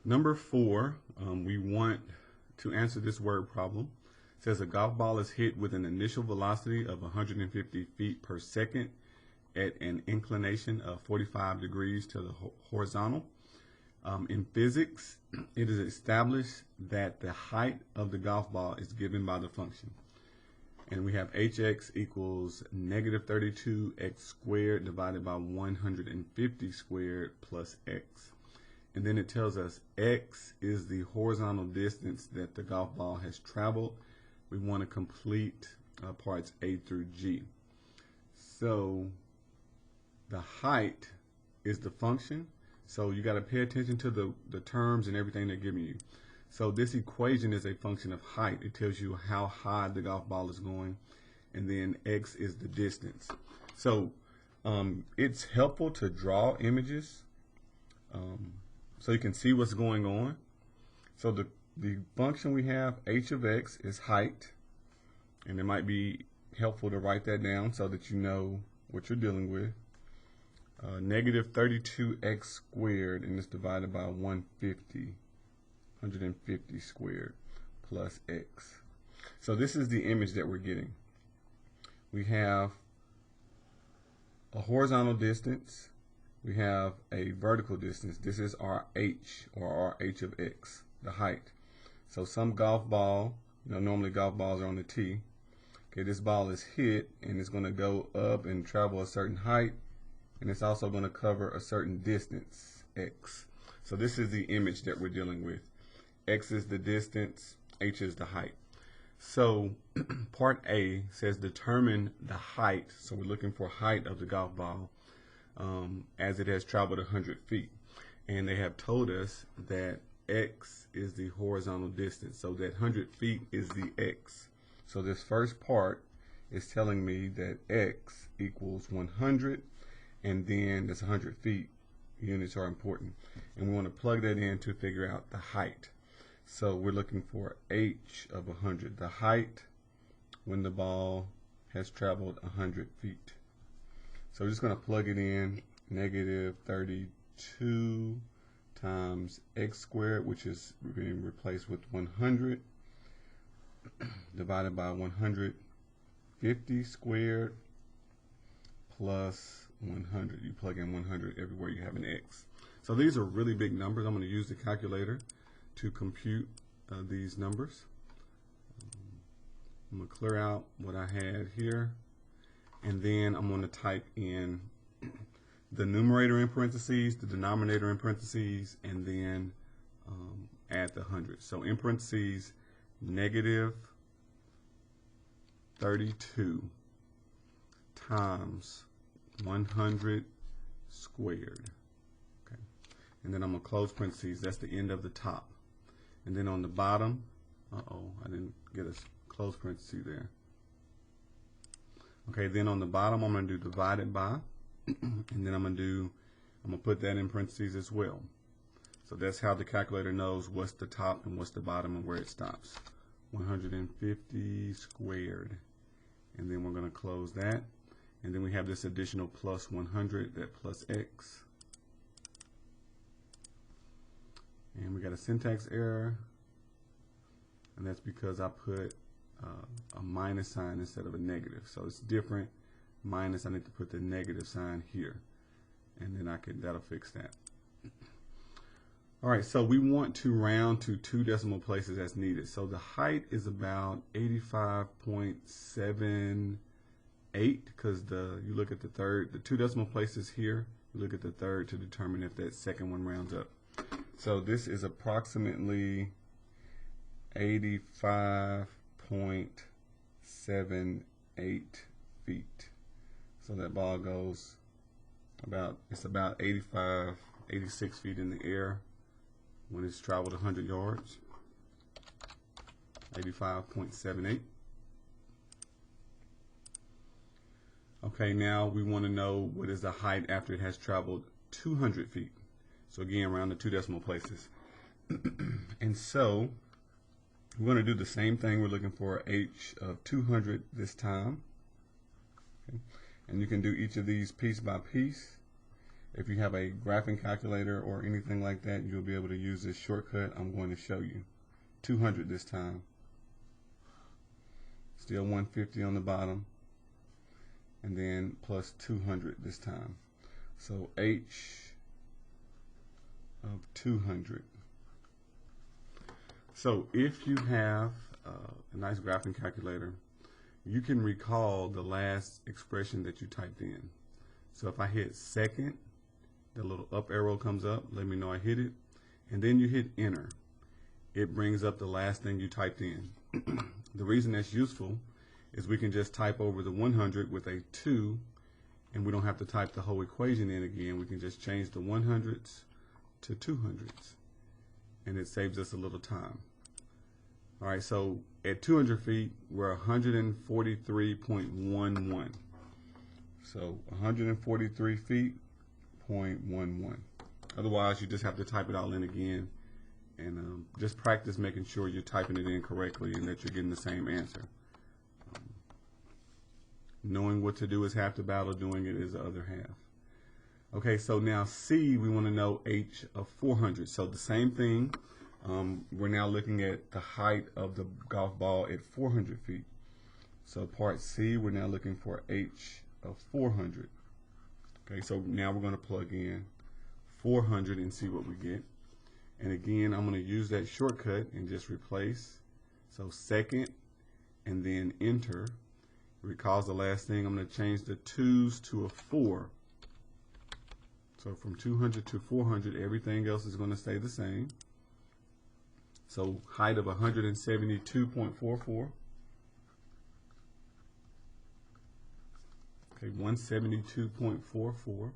Number 4, we want to answer this word problem. It says a golf ball is hit with an initial velocity of 150 feet per second at an inclination of 45 degrees to the horizontal. In physics, it is established that the height of the golf ball is given by the function. And we have hx equals negative 32x squared divided by 150 squared plus x. And then it tells us x is the horizontal distance that the golf ball has traveled. We want to complete parts A through G. So the height is the function. So you got to pay attention to the terms and everything they're giving you. So this equation is a function of height. It tells you how high the golf ball is going. And then x is the distance. So it's helpful to draw images so you can see what's going on. So the function we have, h of x, is height. And it might be helpful to write that down so that you know what you're dealing with. Negative 32x squared, and it's divided by 150 squared plus x. So this is the image that we're getting. We have a horizontal distance. We have a vertical distance. This is our h, or our h of x, the height. So some golf ball, normally golf balls are on the tee. Okay, this ball is hit, and it's going to go up and travel a certain height, and it's also going to cover a certain distance, x. So this is the image that we're dealing with. X is the distance, h is the height. So part A says determine the height. So we're looking for height of the golf ball as it has traveled 100 feet. And they have told us that x is the horizontal distance. So that 100 feet is the x. So this first part is telling me that x equals 100, and then that's 100 feet. Units are important. And we want to plug that in to figure out the height. So we're looking for h of 100, the height when the ball has traveled 100 feet. So we're just going to plug it in, negative 32 times x squared, which is being replaced with 100, divided by 150 squared plus 100. You plug in 100 everywhere you have an x. So these are really big numbers. I'm going to use the calculator to compute these numbers. I'm going to clear out what I had here, and then I'm going to type in the numerator in parentheses, the denominator in parentheses, and then add the 100. So in parentheses, negative 32 times 100 squared. Okay. And then I'm going to close parentheses. That's the end of the top. And then on the bottom, I didn't get a close parenthesis there. Okay, then on the bottom, I'm going to do divided by, and then I'm going to put that in parentheses as well. So that's how the calculator knows what's the top and what's the bottom and where it stops. 150 squared. And then we're going to close that. And then we have this additional plus 100, that plus x. And we got a syntax error, and that's because I put a minus sign instead of a negative. So it's different. Minus, I need to put the negative sign here, and then that'll fix that. All right, so we want to round to 2 decimal places as needed. So the height is about 85.78 because you look at the 2 decimal places here. You look at the third to determine if that second one rounds up. So this is approximately 85.78 feet. So that ball goes it's about 86 feet in the air when it's traveled 100 yards. 85.78. Okay, now we want to know what is the height after it has traveled 200 feet. So again, round the 2 decimal places. And so we're going to do the same thing. We're looking for h of 200 this time. Okay. And you can do each of these piece by piece. If you have a graphing calculator or anything like that, you'll be able to use this shortcut I'm going to show you. 200 this time. Still 150 on the bottom. And then plus 200 this time. So H of 200. So if you have a nice graphing calculator, you can recall the last expression that you typed in. So if I hit second, the little up arrow comes up, let me know I hit it, and then you hit enter. It brings up the last thing you typed in. The reason that's useful is we can just type over the 100 with a 2, and we don't have to type the whole equation in again. We can just change the 100s to 200s, and it saves us a little time. All right, so at 200 feet, we're 143.11. So 143 feet, 0.11. Otherwise, you just have to type it all in again, and just practice making sure you're typing it in correctly and that you're getting the same answer. Knowing what to do is half the battle, doing it is the other half. Okay, so now C, we want to know H of 400. So the same thing. We're now looking at the height of the golf ball at 400 feet. So part C, we're now looking for H of 400. Okay, so now we're going to plug in 400 and see what we get. And again, I'm going to use that shortcut and just replace. So second and then enter. Recalls the last thing. I'm going to change the 2's to a 4. So from 200 to 400, everything else is going to stay the same. So height of 172.44. Okay, 172.44.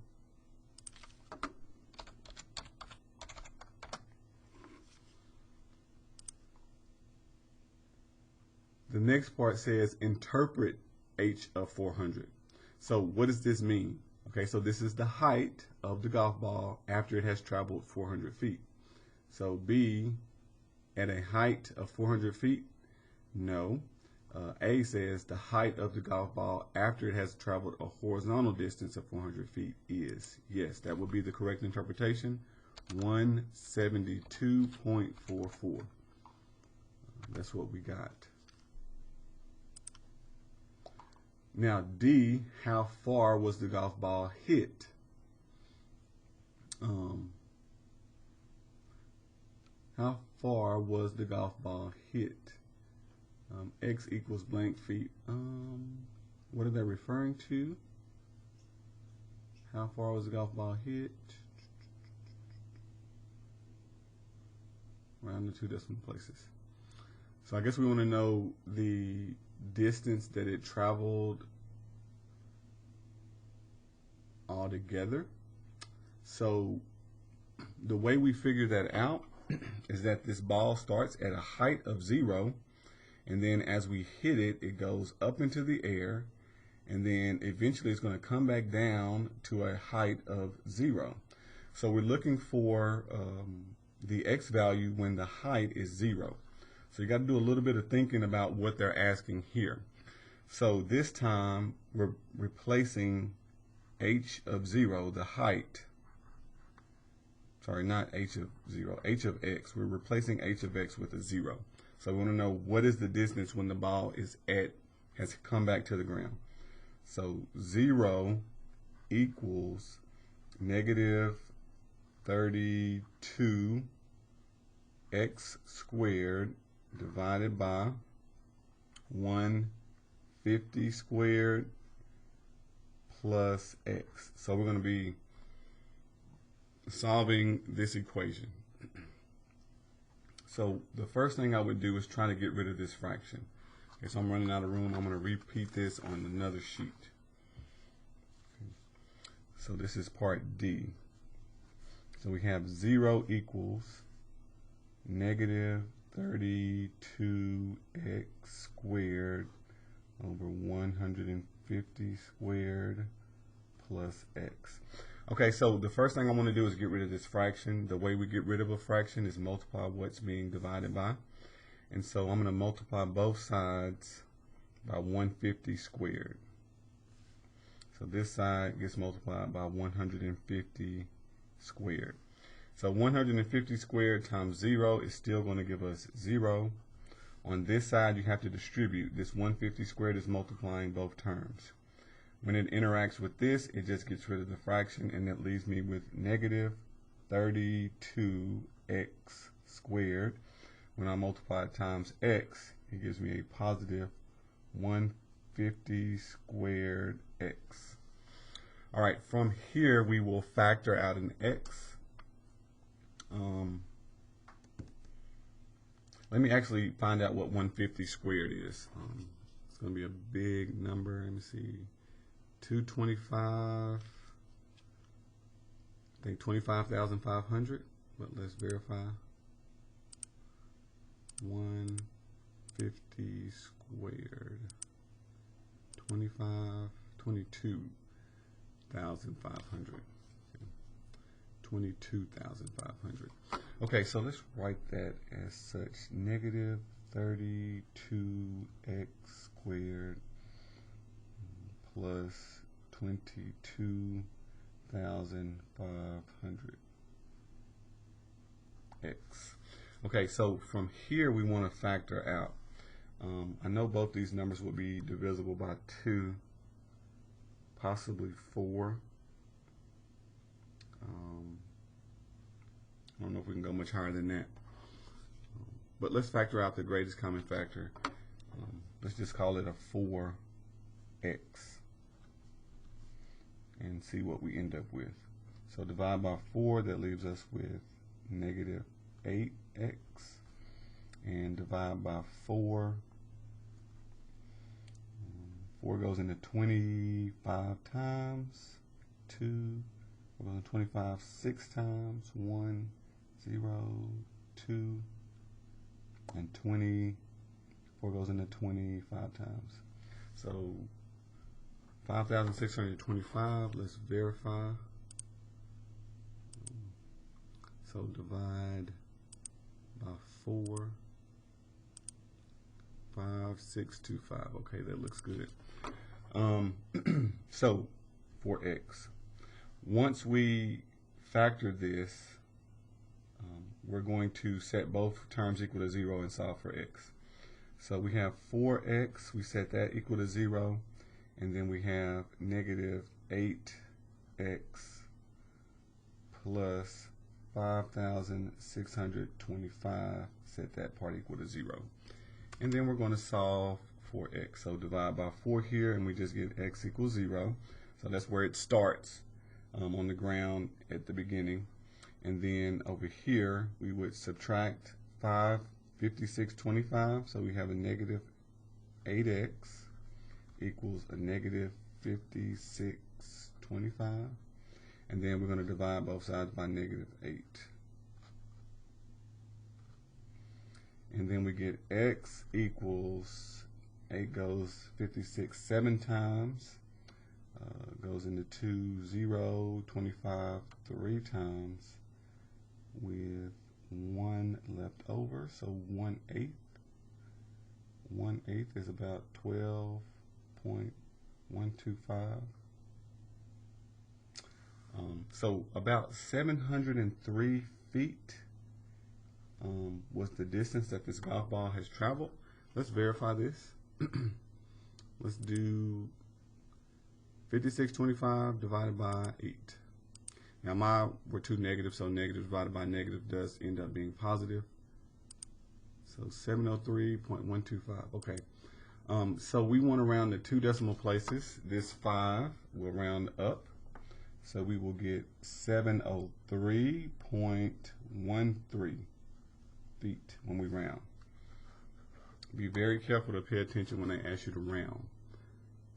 The next part says interpret H of 400. So what does this mean? Okay, so this is the height of the golf ball after it has traveled 400 feet. So B, at a height of 400 feet? No. A says the height of the golf ball after it has traveled a horizontal distance of 400 feet is. Yes, that would be the correct interpretation. 172.44. That's what we got. Now D, how far was the golf ball hit? How far was the golf ball hit? X equals blank feet. What are they referring to? How far was the golf ball hit? Around the 2 decimal places. So I guess we want to know the distance that it traveled altogether. So the way we figure that out is that this ball starts at a height of 0, and then as we hit it, it goes up into the air, and then eventually it's going to come back down to a height of 0. So we're looking for the X value when the height is 0. So you got to do a little bit of thinking about what they're asking here. So this time we're replacing H of 0, the height. Sorry, not H of 0, H of X. We're replacing H of X with a 0. So we want to know what is the distance when the ball is has come back to the ground. So 0 equals negative 32 x squared divided by 150 squared plus x. So we're going to be solving this equation. So the first thing I would do is try to get rid of this fraction. Okay, so I'm running out of room. I'm going to repeat this on another sheet. Okay. So this is part D. So we have 0 equals negative 32x squared over 150 squared plus x. Okay, so the first thing I want to do is get rid of this fraction. The way we get rid of a fraction is multiply what's being divided by. And so I'm going to multiply both sides by 150 squared. So this side gets multiplied by 150 squared. So 150 squared times 0 is still going to give us 0. On this side, you have to distribute. This 150 squared is multiplying both terms. When it interacts with this, it just gets rid of the fraction, and that leaves me with negative 32x squared. When I multiply it times x, it gives me a positive 150 squared x. All right, from here, we will factor out an x. Let me actually find out what 150 squared is. It's going to be a big number. Let me see. 225. I think 25,500. But let's verify. 150 squared. 22,500. 22,500. Okay, so let's write that as such. Negative 32x squared plus 22,500 x. Okay, so from here we want to factor out. I know both these numbers will be divisible by 2, possibly 4. I don't know if we can go much higher than that. But let's factor out the greatest common factor. Let's just call it a 4x and see what we end up with. So divide by 4, that leaves us with negative 8x. And divide by 4. 4 goes into 25 times. 2 goes into 25 6 times. 1, 0, 2, and 20. 4 goes into 25 times. So 5,625. Let's verify. So divide by 4. 5625. Okay, that looks good. So for x, once we factor this, we're going to set both terms equal to 0 and solve for x. So we have 4x, we set that equal to 0, and then we have negative 8x plus 5,625, set that part equal to 0. And then we're going to solve for x. So divide by 4 here, and we just get x equals 0. So that's where it starts on the ground at the beginning. And then over here, we would subtract 5625. So we have a negative 8x equals a negative 5625. And then we're going to divide both sides by negative 8. And then we get x equals, 8 goes 56 7 times, goes into 2, 0, 25 3 times, with 1 left over, so 1/8. 1/8 is about 12.125. So about 703 feet was the distance that this golf ball has traveled. Let's verify this. Let's do 5625 divided by 8. Now mine were two negatives, so negative divided by negative does end up being positive. So 703.125. Okay. So we want to round the 2 decimal places. This 5 will round up. So we will get 703.13 feet when we round. Be very careful to pay attention when they ask you to round.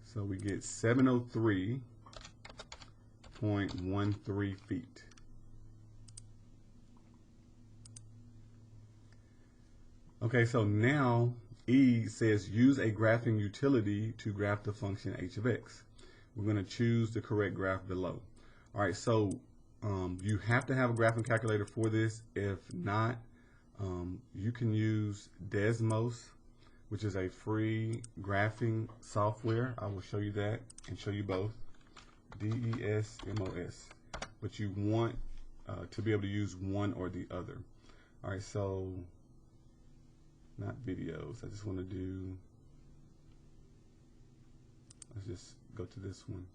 So we get 703.13 feet. Okay, so now E says use a graphing utility to graph the function h of x. We're going to choose the correct graph below. All right, so you have to have a graphing calculator for this. If not, you can use Desmos, which is a free graphing software. I will show you that and show you both. Desmos, but you want to be able to use one or the other. All right, so not videos. I just want to do, let's just go to this one,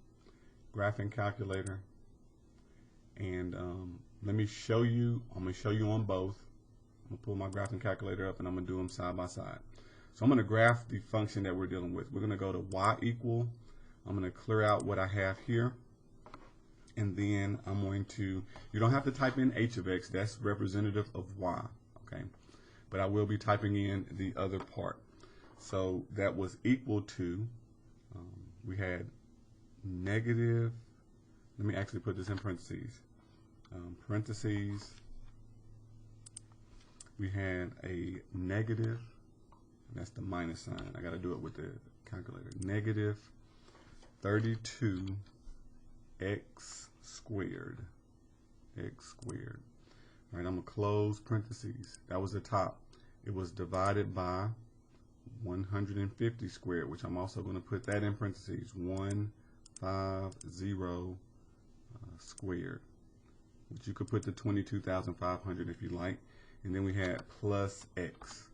graphing calculator, and let me show you. I'm going to show you on both. I'm going to pull my graphing calculator up and I'm going to do them side by side. So I'm going to graph the function that we're dealing with. We're going to go to y equal. I'm going to clear out what I have here. And then I'm going to, you don't have to type in h of x. That's representative of y. Okay. But I will be typing in the other part. So that was equal to, we had negative, let me actually put this in parentheses. We had a negative, that's the minus sign. I got to do it with the calculator. Negative 32x squared. X squared. All right, I'm going to close parentheses. That was the top. It was divided by 150 squared, which I'm also going to put that in parentheses. 150 squared, which you could put to 22,500 if you like. And then we had plus x.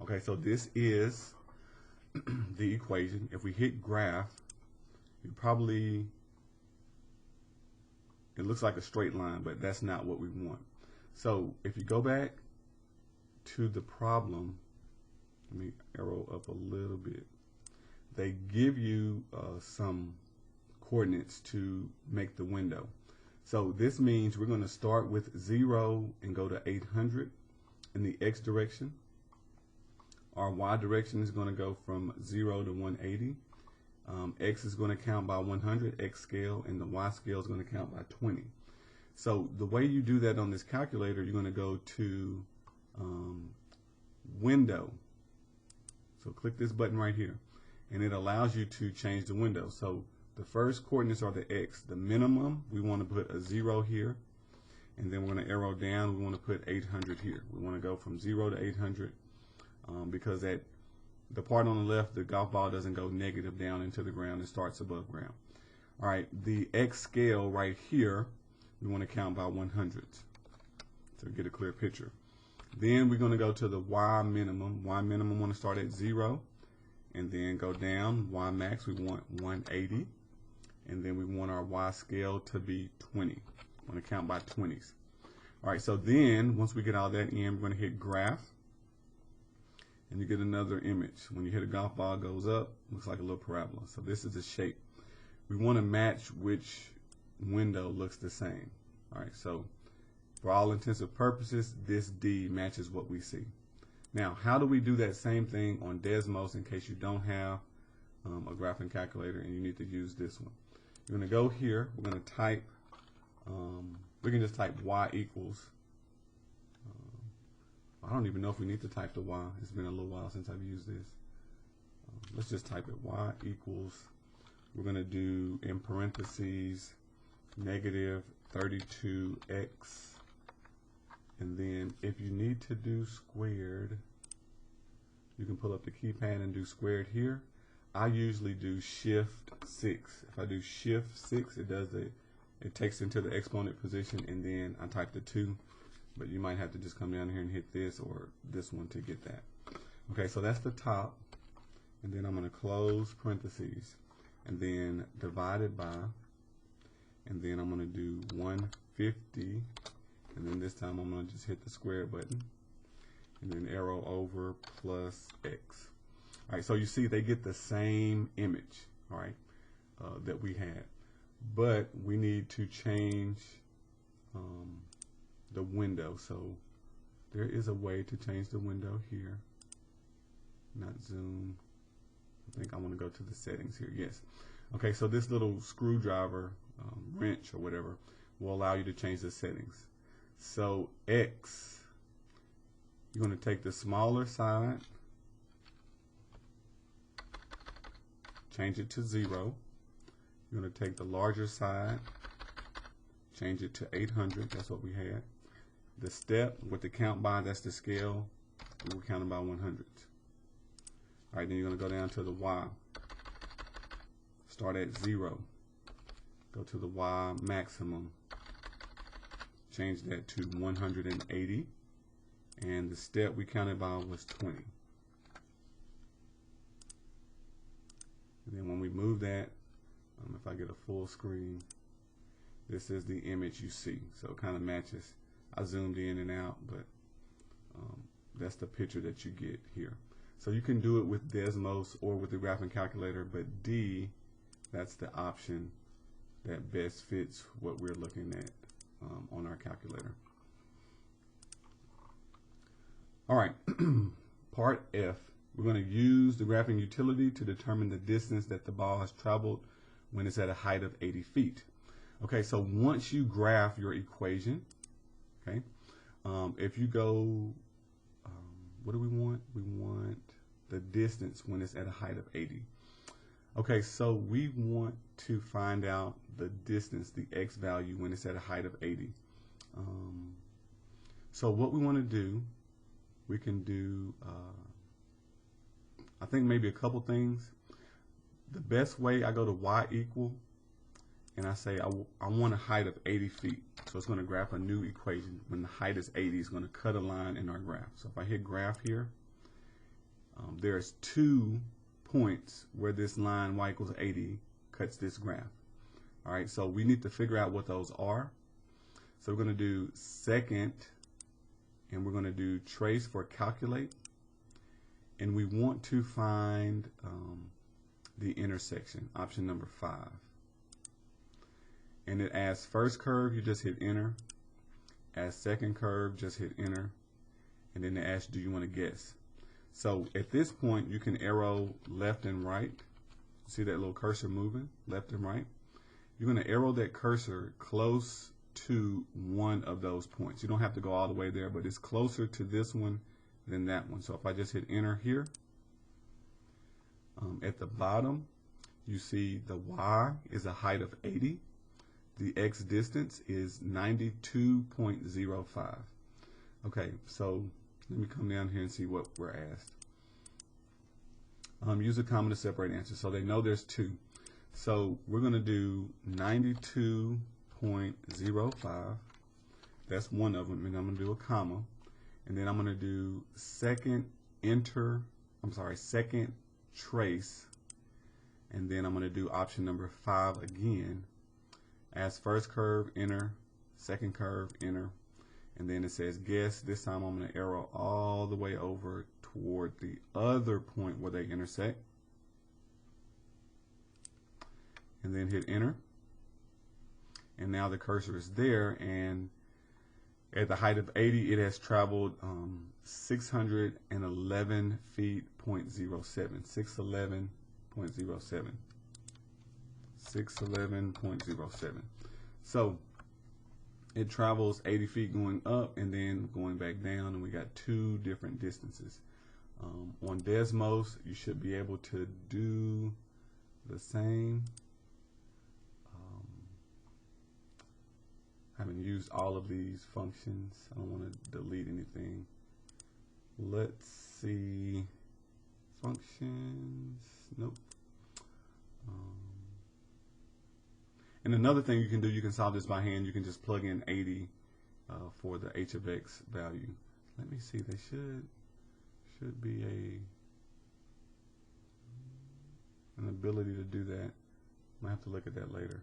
Okay, so this is the equation. If we hit graph, it looks like a straight line, but that's not what we want. So if you go back to the problem, let me arrow up a little bit. They give you some coordinates to make the window. So this means we're going to start with 0 and go to 800 in the x direction. Our y direction is going to go from 0 to 180. X is going to count by 100, x scale, and the y scale is going to count by 20. So the way you do that on this calculator, you're going to go to window. So click this button right here, and it allows you to change the window. So the first coordinates are the x. The minimum, we want to put a 0 here, and then we're going to arrow down. We want to put 800 here. We want to go from 0 to 800 because at the part on the left, the golf ball doesn't go negative down into the ground. It starts above ground. All right, the x scale right here, we want to count by 100s to get a clear picture. Then we're going to go to the y minimum. Y minimum want to start at 0 and then go down. Y max, we want 180. And then we want our y scale to be 20. We want to count by 20s. All right, so then once we get all that in, we're going to hit graph. And you get another image. When you hit a golf ball, it goes up, looks like a little parabola. So this is the shape. We want to match which window looks the same. All right, so for all intensive purposes, this D matches what we see. Now, how do we do that same thing on Desmos in case you don't have a graphing calculator and you need to use this one? You're going to go here. We're going to type, we can just type y equals. I don't even know if we need to type the y. It's been a little while since I've used this. Let's just type it. Y equals, we're going to do in parentheses negative 32x. And then if you need to do squared, you can pull up the keypad and do squared here. I usually do shift 6. If I do shift 6, it takes into the exponent position, and then I type the 2. But you might have to just come down here and hit this or this one to get that. Okay, so that's the top. And then I'm going to close parentheses. And then divide it by. And then I'm going to do 150. And then this time I'm going to just hit the square button. And then arrow over plus x. All right, so you see they get the same image, all right, that we had. But we need to change the window. So there is a way to change the window here. Not zoom. I think I want to go to the settings here. Yes. Okay, so this little screwdriver, wrench or whatever, will allow you to change the settings. So X, you're going to take the smaller side, change it to 0. You're going to take the larger side, change it to 800. That's what we had. The step with the count by, that's the scale. We're counting by 100. All right, then you're going to go down to the Y. Start at 0. go to the Y maximum, change that to 180, and the step we counted by was 20. And then when we move that, if I get a full screen, this is the image you see. So it kind of matches. I zoomed in and out, but that's the picture that you get here. So you can do it with Desmos or with the graphing calculator, but D, that's the option that best fits what we're looking at on our calculator. All right, part F. We're going to use the graphing utility to determine the distance that the ball has traveled when it's at a height of 80 feet. Okay, so once you graph your equation, okay, if you go, what do we want? We want the distance when it's at a height of 80. Okay, so we want to find out the distance, the x value, when it's at a height of 80. So what we want to do, we can do, I think maybe a couple things. The best way, I go to y equal, and I say I want a height of 80 feet. So it's going to graph a new equation. When the height is 80, it's going to cut a line in our graph. So if I hit graph here, there's 2 points where this line y equals 80 cuts this graph. All right, so we need to figure out what those are. So we're going to do second, and we're going to do trace for calculate. And we want to find the intersection, option number 5. And it asks first curve, you just hit enter. As second curve, just hit enter. And then it asks, do you want to guess? So at this point, you can arrow left and right. See that little cursor moving, left and right? You're going to arrow that cursor close to one of those points. You don't have to go all the way there, but it's closer to this one than that one. So if I just hit enter here, at the bottom, you see the y is a height of 80. The x distance is 92.05. Okay, so let me come down here and see what we're asked. Use a comma to separate answers. So they know there's 2. So we're going to do 92.05. That's one of them, and I'm going to do a comma. And then I'm going to do second trace, and then I'm going to do option number 5 again. As first curve, enter, second curve, enter, and then it says guess. This time I'm going to arrow all the way over toward the other point where they intersect, and then hit enter. And now the cursor is there, and at the height of 80, it has traveled 611 feet, 0.07, 611.07. 611.07. So it travels 80 feet going up and then going back down, and we got 2 different distances. On Desmos, you should be able to do the same. I haven't used all of these functions. I don't want to delete anything. Let's see. Functions. Nope. And another thing you can do, you can solve this by hand. You can just plug in 80 for the h of x value. Let me see. They should be an ability to do that. I might have to look at that later.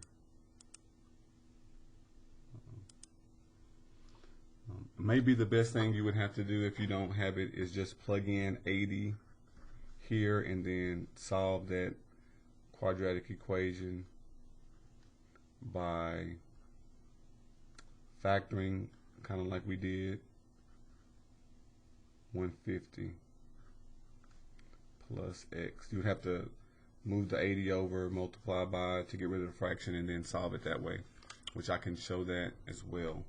Maybe the best thing you would have to do if you don't have it is just plug in 80 here and then solve that quadratic equation by factoring, kind of like we did 150 plus x. You would have to move the 80 over, multiply by to get rid of the fraction, and then solve it that way, which I can show that as well.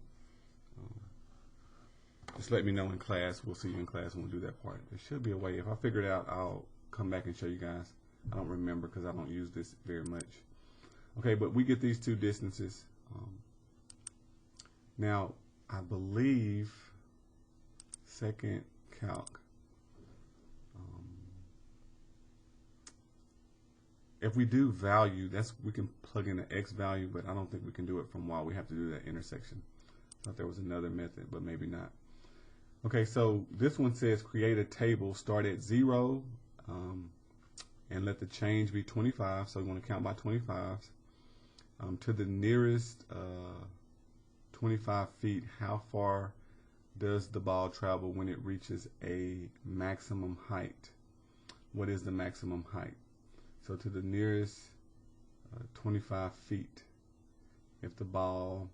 Just let me know in class. We'll see you in class when we do that part. There should be a way. If I figure it out, I'll come back and show you guys. I don't remember because I don't use this very much. Okay, but we get these 2 distances. Now, I believe second calc, if we do value, we can plug in an x value, but I don't think we can do it from y. We have to do that intersection. I thought there was another method, but maybe not. Okay, so this one says create a table, start at 0, and let the change be 25. So we want to count by 25s. To the nearest 25 feet, how far does the ball travel when it reaches a maximum height? What is the maximum height? So to the nearest 25 feet, if the ball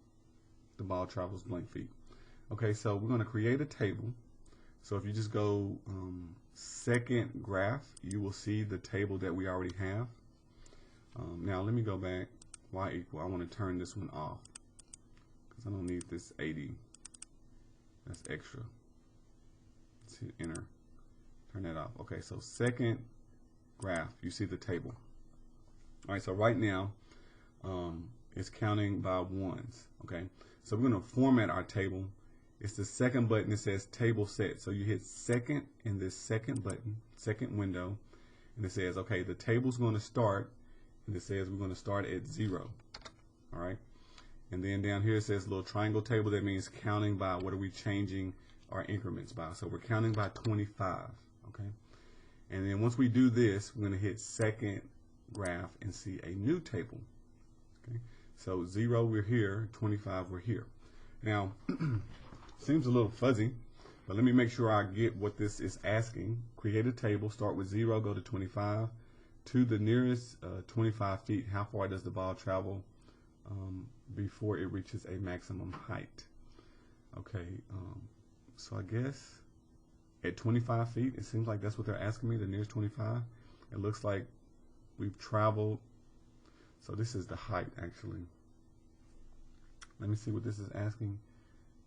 travels blank feet. Okay, so we're going to create a table. So if you just go second graph, you will see the table that we already have. Now let me go back. Y equal. I want to turn this one off because I don't need this 80. That's extra. Let's hit enter. Turn that off. Okay, so second graph, you see the table. All right, so right now it's counting by ones. Okay, so we're going to format our table. It's the second button that says table set. So you hit second in this second button, second window, and it says, okay, the table's going to start, and it says we're going to start at 0. All right, and then down here it says little triangle table. That means counting by what are we changing our increments by. So we're counting by 25. Okay, and then once we do this, we're going to hit second graph and see a new table. Okay, so 0 we're here, 25 we're here. Now seems a little fuzzy, but let me make sure I get what this is asking. Create a table, start with 0, go to 25. To the nearest 25 feet, how far does the ball travel before it reaches a maximum height? Okay, so I guess at 25 feet, it seems like that's what they're asking me, the nearest 25. It looks like we've traveled, so this is the height actually. Let me see what this is asking.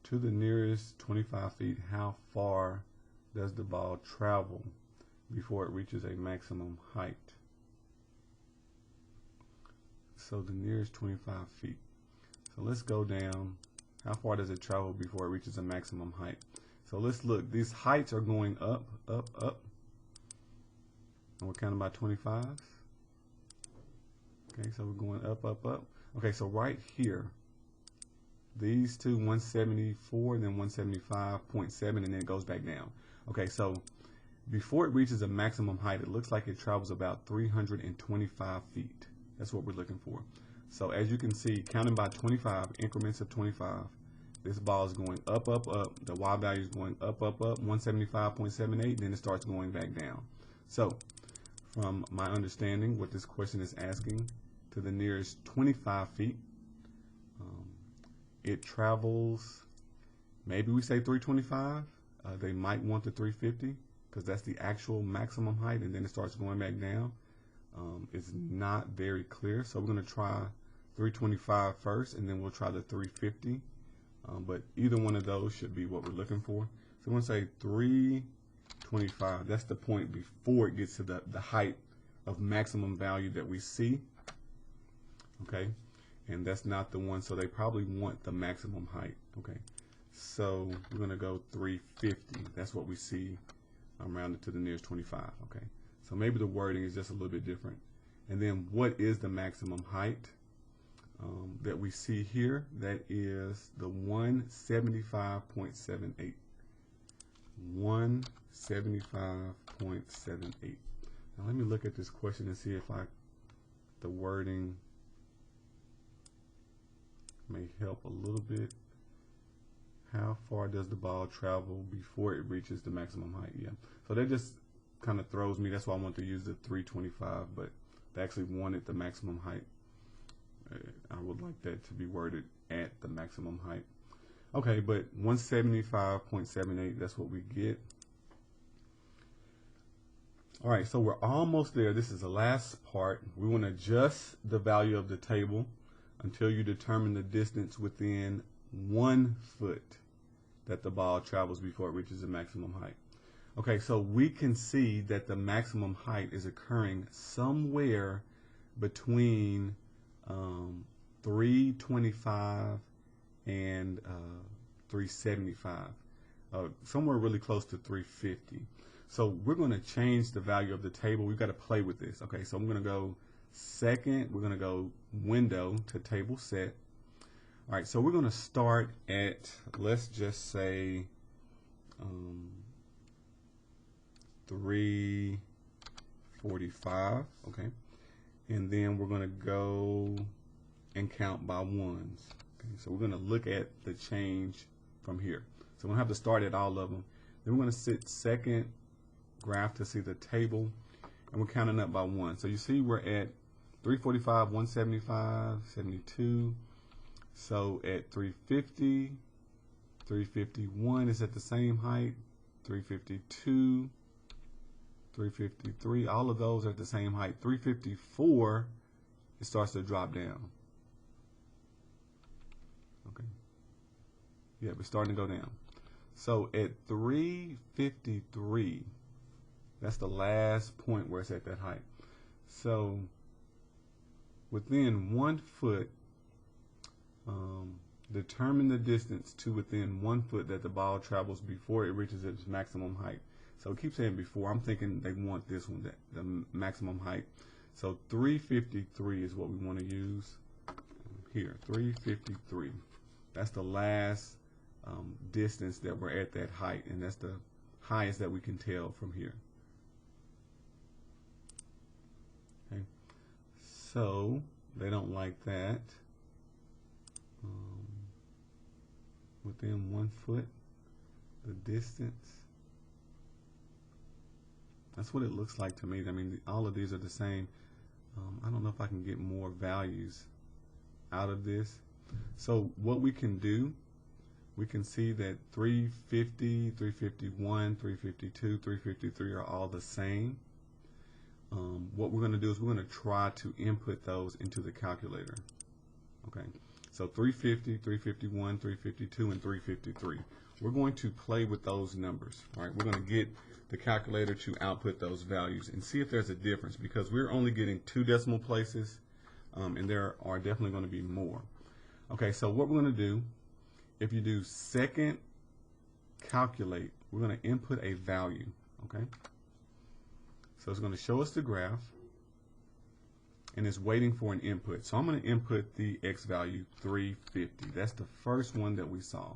To the nearest 25 feet, how far does the ball travel before it reaches a maximum height? So the nearest 25 feet. So let's go down. How far does it travel before it reaches a maximum height? So let's look. These heights are going up, up, up. And we're counting by 25s. Okay, so we're going up, up, up. Okay, so right here, these two, 174 and then 175.7, and then it goes back down. Okay, so before it reaches a maximum height, it looks like it travels about 325 feet. That's what we're looking for. So as you can see, counting by 25, increments of 25, this ball is going up, up, up. The Y value is going up, up, up, 175.78, and then it starts going back down. So from my understanding, what this question is asking, to the nearest 25 feet, it travels, maybe we say 325. They might want the 350 because that's the actual maximum height, and then it starts going back down. It's not very clear, so we're going to try 325 first, and then we'll try the 350. But either one of those should be what we're looking for. So we're going to say 325. That's the point before it gets to the height of maximum value that we see. Okay. And that's not the one, so they probably want the maximum height. Okay, so we're going to go 350. That's what we see rounded to the nearest 25. Okay, so maybe the wording is just a little bit different. And then what is the maximum height that we see here? That is the 175.78. 175.78. Now let me look at this question and see if the wording may help a little bit. How far does the ball travel before it reaches the maximum height? Yeah, so that just kind of throws me. That's why I want to use the 325, but they actually wanted the maximum height. I would like that to be worded at the maximum height. Okay, but 175.78, that's what we get. All right, so we're almost there. This is the last part. We want to adjust the value of the table until you determine the distance within 1 foot that the ball travels before it reaches the maximum height. Okay, so we can see that the maximum height is occurring somewhere between 325 and 375, somewhere really close to 350. So we're going to change the value of the table. We've got to play with this. Okay, so I'm going to go Second, we're going to go window to table set. All right, so we're going to start at, let's just say, 345, okay? And then we're going to go and count by ones. Okay, so we're going to look at the change from here. So we're going to have to start at all of them. Then we're going to sit second graph to see the table, and we're counting up by one. So you see we're at 345, 175, 72. So at 350, 351 is at the same height, 352, 353, all of those are at the same height. 354, it starts to drop down. Okay. Yeah, we're starting to go down. So at 353, that's the last point where it's at that height. So within 1 foot, determine the distance to within 1 foot that the ball travels before it reaches its maximum height. So keep saying before. I'm thinking they want this one, the maximum height. So 353 is what we want to use here. 353. That's the last distance that we're at that height, and that's the highest that we can tell from here. Okay. So they don't like that. Within 1 foot, the distance. That's what it looks like to me. I mean, all of these are the same. I don't know if I can get more values out of this. So what we can do, we can see that 350, 351, 352, 353 are all the same. What we're going to do is we're going to try to input those into the calculator. Okay. So 350, 351, 352, and 353. We're going to play with those numbers. All right, we're going to get the calculator to output those values and see if there's a difference, because we're only getting 2 decimal places, and there are definitely going to be more. Okay, so what we're going to do, if you do second calculate, we're going to input a value. Okay, so it's going to show us the graph, and it's waiting for an input. So I'm going to input the X value 350. That's the first one that we saw.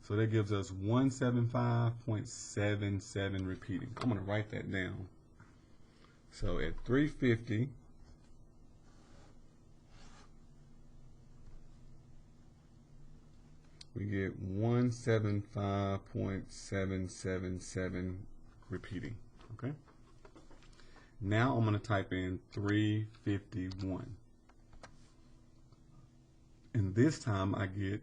So that gives us 175.77 repeating. I'm going to write that down. So at 350, we get 175.777 repeating. Okay. Now I'm going to type in 351. And this time I get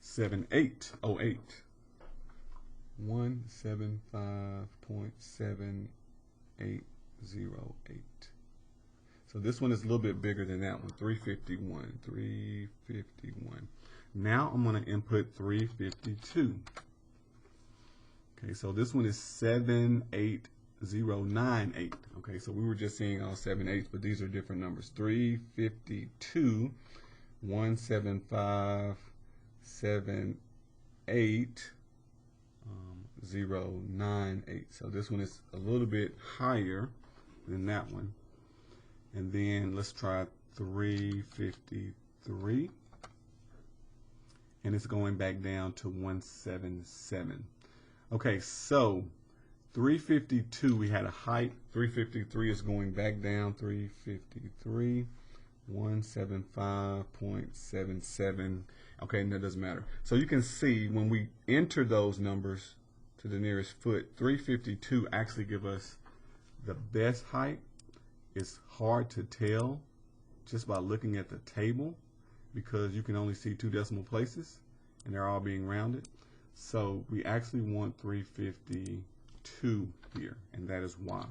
7808. 175.7808. So this one is a little bit bigger than that one. 351. 351. Now I'm going to input 352. Okay, so this one is 78098. Okay, so we were just seeing all 7 8s, but these are different numbers. 352, 175.7808. So this one is a little bit higher than that one. And then let's try 353. And it's going back down to 177. Okay, so 352, we had a height. 353 is going back down. 353, 175.77. Okay, and that doesn't matter. So you can see when we enter those numbers to the nearest foot, 352 actually give us the best height. It's hard to tell just by looking at the table because you can only see 2 decimal places and they're all being rounded. So we actually want 352 here, and that is why.